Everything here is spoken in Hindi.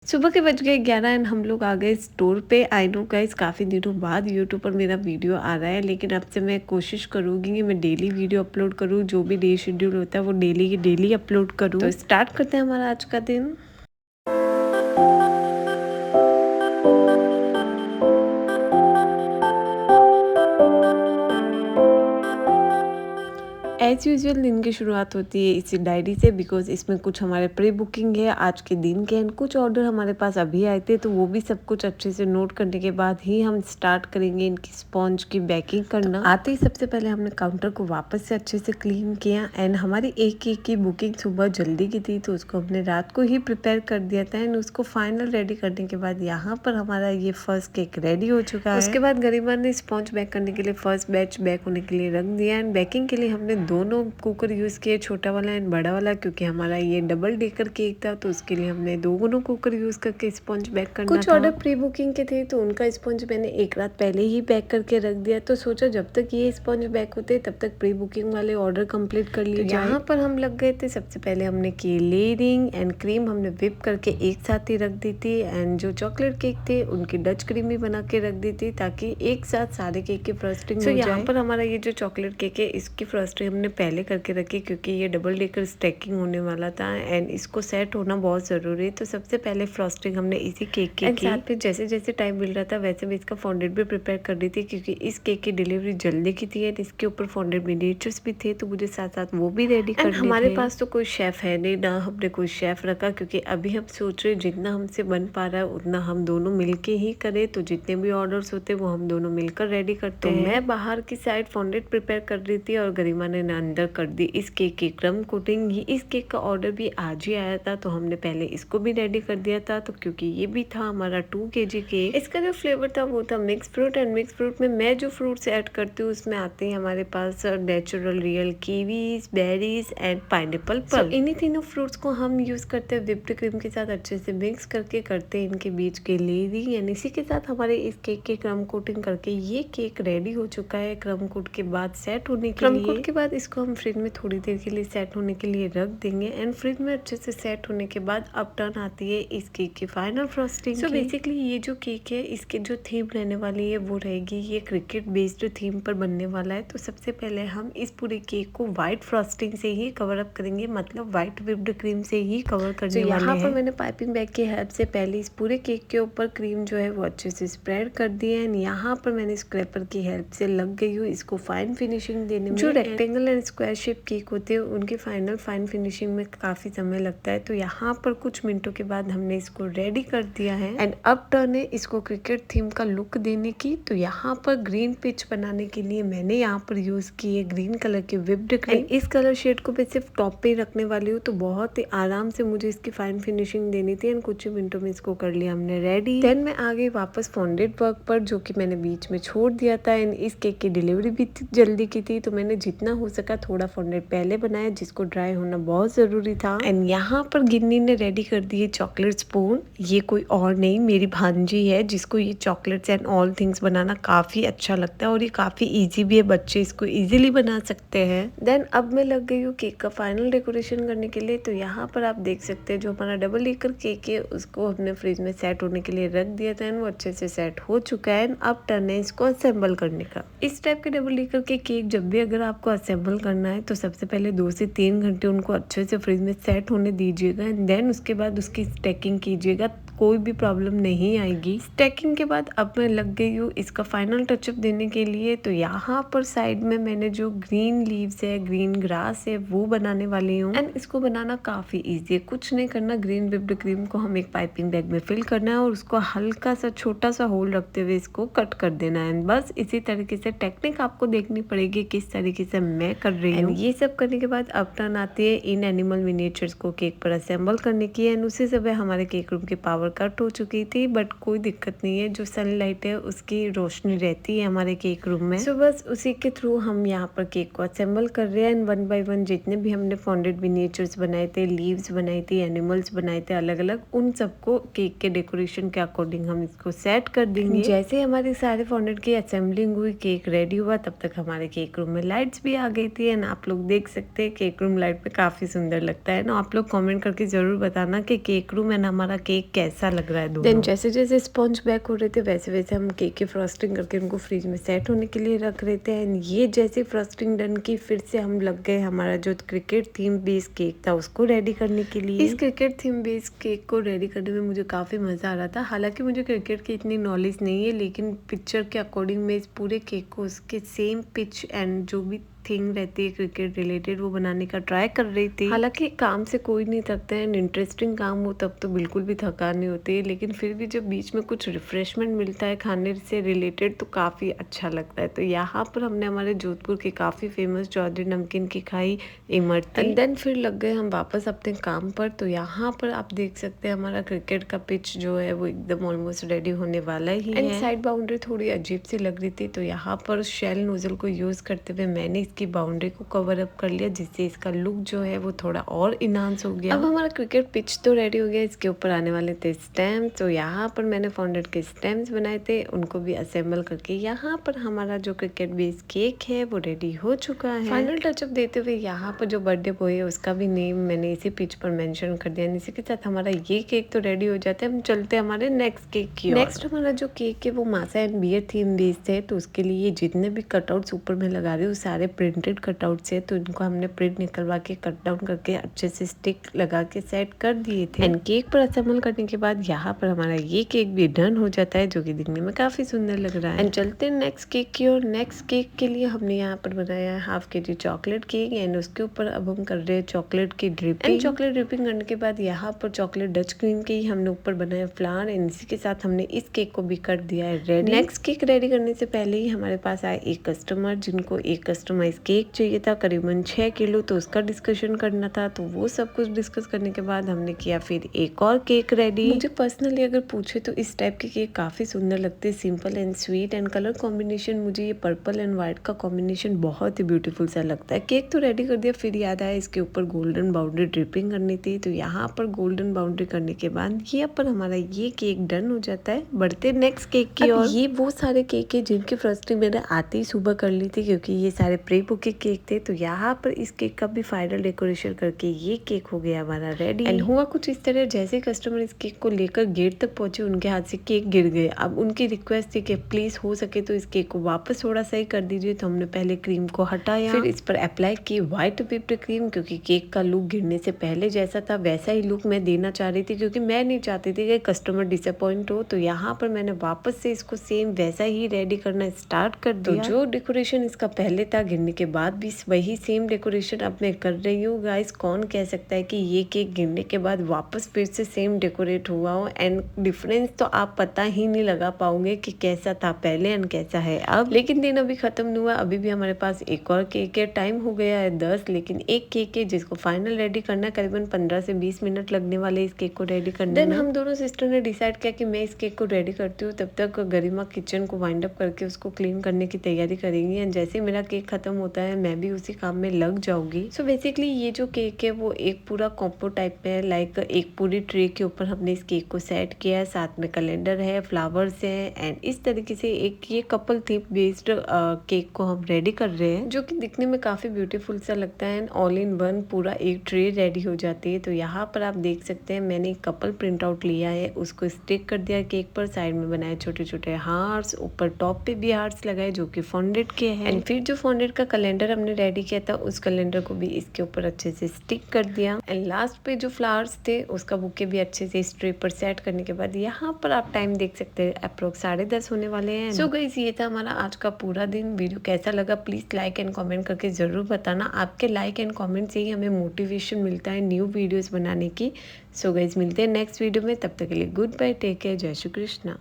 सुबह के बज गए 11 एंड हम लोग आ गए स्टोर पे। आई नो गाइस, काफ़ी दिनों बाद यूट्यूब पर मेरा वीडियो आ रहा है, लेकिन अब से मैं कोशिश करूँगी कि मैं डेली वीडियो अपलोड करूँ। जो भी डे शेड्यूल होता है वो डेली की डेली अपलोड करूँ। तो स्टार्ट करते हैं हमारा आज का दिन। एज़ यूजुअल दिन की शुरुआत होती है इसी डायरी से, बिकॉज़ इसमें कुछ हमारे प्री बुकिंग है आज के दिन के एंड कुछ ऑर्डर हमारे पास अभी आए थे, तो वो भी सब कुछ अच्छे से नोट करने के बाद ही हम स्टार्ट करेंगे इनकी स्पॉन्ज की बेकिंग करना। तो आते ही सबसे पहले हमने काउंटर को वापस से अच्छे से क्लीन किया एंड हमारी एक केक की बुकिंग सुबह जल्दी की थी, तो उसको हमने रात को ही प्रिपेयर कर दिया था एंड उसको फाइनल रेडी करने के बाद यहाँ पर हमारा ये फर्स्ट केक रेडी हो चुका है। उसके बाद गरिमा ने स्पॉन्ज बेक करने के लिए फर्स्ट बैच बेक होने के लिए रख दिया एंड बेकिंग के लिए हमने दोनों कुकर यूज़ किए, छोटा वाला एंड बड़ा वाला, क्योंकि हमारा ये डबल डेकर केक था, तो उसके लिए हमने दोनों कुकर यूज़ करके स्पॉन्ज बेक करना था। कुछ ऑर्डर प्री बुकिंग के थे, तो उनका स्पॉन्ज मैंने एक रात पहले ही बैक करके रख दिया, तो सोचा जब तक ये स्पॉन्ज बैक होते तब तक प्री बुकिंग वाले ऑर्डर कंप्लीट कर लिए। तो यहाँ पर हम लग गए थे। सबसे पहले हमने की लेयरिंग एंड क्रीम हमने विप करके एक साथ ही रख दी थी एंड जो चॉकलेट केक थे उनकी डच क्रीम भी बना के रख दी थी, ताकि एक साथ सारे केक की फ्रस्टिंग हो जाए। यहाँ पर हमारा ये जो चॉकलेट केक है इसकी फ्रस्टिंग हमने पहले करके रखी, क्योंकि ये डबल डेकर स्टैकिंग होने वाला था एंड इसको सेट होना बहुत ज़रूरी है। तो सबसे पहले फ्रॉस्टिंग हमने इसी केक की साथ में जैसे जैसे टाइम मिल रहा था वैसे मैं इसका फॉन्डेंट भी प्रिपेयर कर रही थी, क्योंकि इस केक की डिलीवरी जल्दी की थी एंड इसके ऊपर फॉन्डेंट मिनिएचर्स भी थे, तो मुझे साथ साथ वो भी रेडी करने थे। हमारे पास तो कोई शेफ़ है नहीं, ना हमने कोई शेफ़ रखा, क्योंकि अभी हम सोच रहे जितना हमसे बन पा रहा है उतना हम दोनों मिलके ही करें। तो जितने भी ऑर्डर्स होते वो हम दोनों मिलकर रेडी करते हैं। मैं बाहर की साइड फॉन्डेंट प्रिपेयर कर रही थी और गरिमा ने अंदर कर दी इस केक की क्रम कोटिंग। इस केक का ऑर्डर भी आज ही आया था, तो हमने पहले इसको भी रेडी कर दिया था, तो क्योंकि ये भी था हमारा 2 kg केक। इसका जो फ्लेवर था वो था mix fruit and mix fruit में मैं जो फ्रूट्स ऐड करती हूँ उसमें आते हैं हमारे पास natural real kiwis, berries and pineapple pulp. इन्हीं तीनों फ्रूट्स को हम यूज करते हैं व्हिप्ड क्रीम के साथ अच्छे से मिक्स करके करते हैं इनके बीच के लेयरिंग एंड इसी के साथ हमारे इस केक की क्रम कोटिंग करके ये केक रेडी हो चुका है। क्रम कोट के बाद सेट होने के लिए, क्रम कोट के बाद इसको हम फ्रिज में थोड़ी देर के लिए सेट होने के लिए रख देंगे एंड फ्रिज में अच्छे से सेट होने के बाद अब टर्न आती है इस केक की फाइनल फ्रॉस्टिंग। सो बेसिकली ये जो केक है इसके जो थीम रहने वाली है वो रहेगी, ये क्रिकेट बेस्ड थीम पर बनने वाला है। तो सबसे पहले हम इस पूरे केक को व्हाइट फ्रॉस्टिंग से ही कवर अप करेंगे, मतलब व्हाइट व्हिप्ड क्रीम से ही कवर करने वाले हैं। यहाँ पर मैंने पाइपिंग बैग की हेल्प से पहले इस पूरे केक के ऊपर क्रीम जो है वो अच्छे से स्प्रेड कर दी है एंड यहाँ पर मैंने स्क्रैपर की हेल्प से लग गई हूँ इसको फाइन फिनिशिंग देने में। जो rectangle and square shape cake होते हैं उनकी फाइन फिनिशिंग में काफी समय लगता है, तो यहाँ पर कुछ मिनटों के बाद हमने इसको रेडी कर दिया है एंड अब टर्न है इसको क्रिकेट थीम का लुक देने की। तो यहाँ पर ग्रीन पिच बनाने के लिए मैंने यहाँ पर यूज की है ग्रीन कलर की व्हिप्ड क्रीम। इस कलर शेड को मैं सिर्फ टॉप पे ही रखने वाली हूँ, तो बहुत ही आराम से मुझे इसकी फाइन फिनिशिंग देनी थी एंड कुछ ही मिनटों में इसको कर लिया हमने रेडी। देन मैं आ गई वापस फॉन्डेंट वर्क पर, जो कि मैंने बीच में छोड़ दिया था एंड इस केक की डिलीवरी भी जल्दी की थी, तो मैंने जितना हो सका थोड़ा फॉन्डेंट पहले बनाया, जिसको ड्राई होना बहुत जरूरी था। एंड यहाँ पर गिन्नी ने रेडी कर दी है चॉकलेट स्पून। ये कोई और नहीं मेरी भांजी है, जिसको ये चॉकलेट्स एंड ऑल थिंग्स बनाना काफी अच्छा लगता है और ये काफी इजी भी है, बच्चे इसको इजीली बना सकते हैं। देन अब मैं लग गई हूँ केक का फाइनल डेकोरेशन करने के लिए। तो यहाँ पर आप देख सकते हैं जो हमारा डबल डेकर केक है उसको हमने फ्रिज में सेट होने के लिए रख दिया था एंड वो अच्छे से सेट हो चुका है। अब टर्न है इसको असेंबल करने का। इस टाइप के डबल डेकर के केक जब भी अगर आपको असेंबल करना है तो सबसे पहले 2 से 3 घंटे उनको अच्छे से फ्रिज में सेट होने दीजिएगा एंड देन उसके बाद उसकी स्टैकिंग कीजिएगा, कोई भी प्रॉब्लम नहीं आएगी। स्टैकिंग के बाद अब मैं लग गई हूँ इसका फाइनल टचअप देने के लिए। तो यहाँ पर साइड में मैंने जो ग्रीन लीव्स है, ग्रीन ग्रास है, वो बनाने वाली हूँ एंड इसको बनाना काफी इजी है, कुछ नहीं करना। ग्रीन व्हिप्ड क्रीम को हम एक पाइपिंग बैग में फिल करना है और उसको हल्का सा छोटा सा होल रखते हुए इसको कट कर देना है। बस इसी तरीके से टेक्निक आपको देखनी पड़ेगी किस तरीके से मैं कर रही हूँ। ये सब करने के बाद अब टर्न आती है इन एनिमल मिनिएचर्स को केक पर असेंबल करने की एंड उसी समय हमारे केक रूम की पावर कट हो चुकी थी, बट कोई दिक्कत नहीं है, जो सनलाइट है उसकी रोशनी रहती है हमारे केक रूम में। सो बस उसी के थ्रू हम यहाँ पर केक को असेंबल कर रहे हैं एंड 1 बाय 1 जितने भी हमने फॉन्डेड मिनिएचर्स बनाए थे, लीव्स बनाई थी, एनिमल्स बनाए थे अलग अलग, उन सबको केक के डेकोरेशन के अकॉर्डिंग हम इसको सेट कर देंगे। जैसे हमारे सारे फॉन्डेड की असेंबलिंग हुई, केक रेडी हुआ, तब तक हमारे केक रूम में लाइट्स भी आ गई थी एंड आप लोग देख सकते हैं केक रूम लाइट पे काफी सुंदर लगता है ना। आप लोग कमेंट करके जरूर बताना कि केक रूम एंड हमारा केक कैसा कैसा लग रहा है दोनों। देन जैसे जैसे स्पॉन्ज बैक हो रहे थे वैसे वैसे हम केक की फ्रॉस्टिंग करके उनको फ्रिज में सेट होने के लिए रख रहे थे। एंड ये जैसे फ्रॉस्टिंग डन की फिर से हम लग गए हमारा जो क्रिकेट थीम बेस्ड केक था उसको रेडी करने के लिए। इस क्रिकेट थीम बेस्ड केक को रेडी करने में मुझे काफ़ी मज़ा आ रहा था। हालांकि मुझे क्रिकेट की इतनी नॉलेज नहीं है, लेकिन पिक्चर के अकॉर्डिंग मैं इस पूरे केक को उसके सेम पिच एंड जो भी थिंग रहती है क्रिकेट रिलेटेड वो बनाने का ट्राई कर रही थी। हालांकि काम से कोई नहीं थकता है, इंटरेस्टिंग काम हो तब तो बिल्कुल भी थकान नहीं होती है, लेकिन फिर भी जब बीच में कुछ रिफ्रेशमेंट मिलता है खाने से रिलेटेड तो काफ़ी अच्छा लगता है। तो यहाँ पर हमने हमारे जोधपुर के काफ़ी फेमस चौधरी नमकीन की खाई इमरती। एंड देन फिर लग गए हम वापस अपने काम पर। तो यहाँ पर आप देख सकते हैं हमारा क्रिकेट का पिच जो है वो एकदम ऑलमोस्ट रेडी होने वाला ही है। एंड साइड बाउंड्री थोड़ी अजीब सी लग रही थी, तो यहाँ पर शेल नोजल को यूज करते हुए मैंने इसकी बाउंड्री को कवर अप कर लिया, जिससे इसका लुक जो है वो थोड़ा और इनहांस हो गया। अब हमारा क्रिकेट पिच तो रेडी हो गया, इसके ऊपर आने वाले थे स्टैम्प। तो यहाँ पर मैंने फाउंडेड के स्टैम्प्स बनाए थे, उनको भी असेंबल करके यहाँ पर हमारा जो क्रिकेट बेस्ड केक है वो रेडी हो चुका है। फाइनल टचअप देते हुए यहाँ पर जो बर्थडे बॉय है उसका भी नेम मैंने इसी पिच पर मेंशन कर दिया। इसी के साथ हमारा ये केक तो रेडी हो जाता है। हम चलते हैं हमारे नेक्स्ट केक की। नेक्स्ट हमारा जो केक है वो मासा एंड बियर थीम बेस्ड है, तो उसके लिए जितने भी कटआउट्स ऊपर में लगा रही हूँ सारे प्रिंटेड कटआउट से, तो इनको हमने प्रिंट निकलवा के कट डाउन करके अच्छे से स्टिक लगा के सेट कर दिए थे। एंड केक पर असेंबल करने के बाद यहाँ पर हमारा ये केक भी डन हो जाता है, जो कि दिखने में काफी सुंदर लग रहा है। एंड चलते हैं नेक्स्ट केक की ओर। नेक्स्ट केक के लिए हमने यहाँ पर बनाया है हाफ के जी चॉकलेट केक, एंड उसके ऊपर अब हम कर रहे हैं चॉकलेट की ड्रिपिंग। एंड चॉकलेट ड्रिपिंग करने के बाद यहाँ पर चॉकलेट डच क्रीम के ही हमने ऊपर बनाया फ्लावर। एंड इसी के साथ हमने इस केक को भी कर दिया है रेडी। नेक्स्ट केक रेडी करने से पहले ही हमारे पास आया एक कस्टमर, जिनको एक कस्टमाइज केक चाहिए था करीबन 6 किलो, तो उसका डिस्कशन करना था। तो वो सब कुछ डिस्कस करने के बाद हमने किया फिर एक और केक रेडी। मुझे पर्सनली अगर पूछे तो इस टाइप के केक काफी सुंदर लगते हैं, simple and sweet. And colour combination मुझे ये पर्पल एंड व्हाइट का कॉम्बिनेशन बहुत ही ब्यूटीफुल सा लगता है। केक तो रेडी कर दिया, फिर याद आया इसके ऊपर गोल्डन बाउंड्री ड्रिपिंग करनी थी। तो यहाँ पर गोल्डन बाउंड्री करने के बाद यहाँ पर हमारा ये केक डन हो जाता है। बढ़ते नेक्स्ट केक की और। ये वो सारे केक है जिनकी फ्रस्टिंग मैंने आते ही सुबह कर ली थी, क्योंकि ये सारे प्री बुके केक थे। तो यहाँ पर इस केक का भी फाइनल डेकोरेशन करके ये केक हो गया हमारा रेडी। एंड हुआ कुछ इस तरह, जैसे कस्टमर इस केक को लेकर गेट तक पहुंचे उनके हाथ से केक गिर गए। अब उनकी रिक्वेस्ट थी कि प्लीज हो सके तो इस केक को वापस थोड़ा सा ही कर दीजिए। तो हमने पहले क्रीम को हटाया, फिर इस पर अप्लाई की व्हाइट व्हिप्ड क्रीम, क्योंकि केक का लुक गिरने से पहले जैसा था वैसा ही लुक मैं देना चाह रही थी, क्योंकि मैं नहीं चाहती थी कि कस्टमर डिसअपॉइंट हो। तो यहाँ पर मैंने वापस से इसको सेम वैसा ही रेडी करना स्टार्ट कर दिया। तो जो डेकोरेशन इसका पहले था गिरने के बाद भी वही सेम डेकोरेशन अब मैं कर रही हूँ। गाइस कौन कह सकता है कि ये केक गिरने के बाद वापस फिर से सेम डेकोरेट हुआ हो। एंड डिफरेंस तो आप पता ही नहीं लगा पाओगे कि कैसा था पहले एंड कैसा है अब। लेकिन दिन अभी खत्म नहीं हुआ, अभी भी हमारे पास एक और केक है। टाइम हो गया है 10, लेकिन एक केक है जिसको फाइनल रेडी करना है। करीबन 15 से 20 मिनट लगने वाले इस केक को रेडी करने में। देन हम दोनों सिस्टर ने डिसाइड किया कि मैं इस केक को रेडी करती हूँ, तब तक गरिमा किचन को वाइंड अप करके उसको क्लीन करने की तैयारी करेंगी। एंड जैसे मेरा केक खत्म होता है मैं भी उसी काम में लग जाऊंगी। सो बेसिकली ये जो केक है वो एक पूरा कॉम्बो टाइप में है, लाइक एक पूरी ट्रे के ऊपर हमने इस केक को सेट किया है। साथ में कैलेंडर है, फ्लावर्स है, एंड इस तरीके से एक ये कपल थीम बेस्ड केक को हम रेडी कर रहे हैं, जो कि दिखने में काफी ब्यूटीफुल सा लगता है। एंड ऑल इन वन पूरा एक ट्रे रेडी हो जाती है। तो यहाँ पर आप देख सकते हैं मैंने एक कपल प्रिंट आउट लिया है, उसको स्टिक कर दिया केक पर। साइड में बनाए छोटे छोटे हार्ट्स, ऊपर टॉप पे भी हार्ट्स लगाए जो कि फॉन्डेड के हैं। एंड फिर जो फॉन्डेड का कैलेंडर हमने रेडी किया था उस कैलेंडर को भी इसके ऊपर अच्छे से स्टिक कर दिया। एंड लास्ट पे जो फ्लावर्स थे उसका बुके भी अच्छे से इस ट्रे पर सेट करने के बाद यहाँ पर आप टाइम देख सकते हैं अप्रोक्स 10:30 होने वाले हैं। सो गाइस ये था हमारा आज का पूरा दिन। वीडियो कैसा लगा प्लीज लाइक एंड कमेंट करके जरूर बताना। आपके लाइक एंड कमेंट से ही हमें मोटिवेशन मिलता है न्यू वीडियोस बनाने की। सो गाइस मिलते हैं नेक्स्ट वीडियो में, तब तक के लिए गुड बाय, टेक केयर, जय श्री कृष्णा।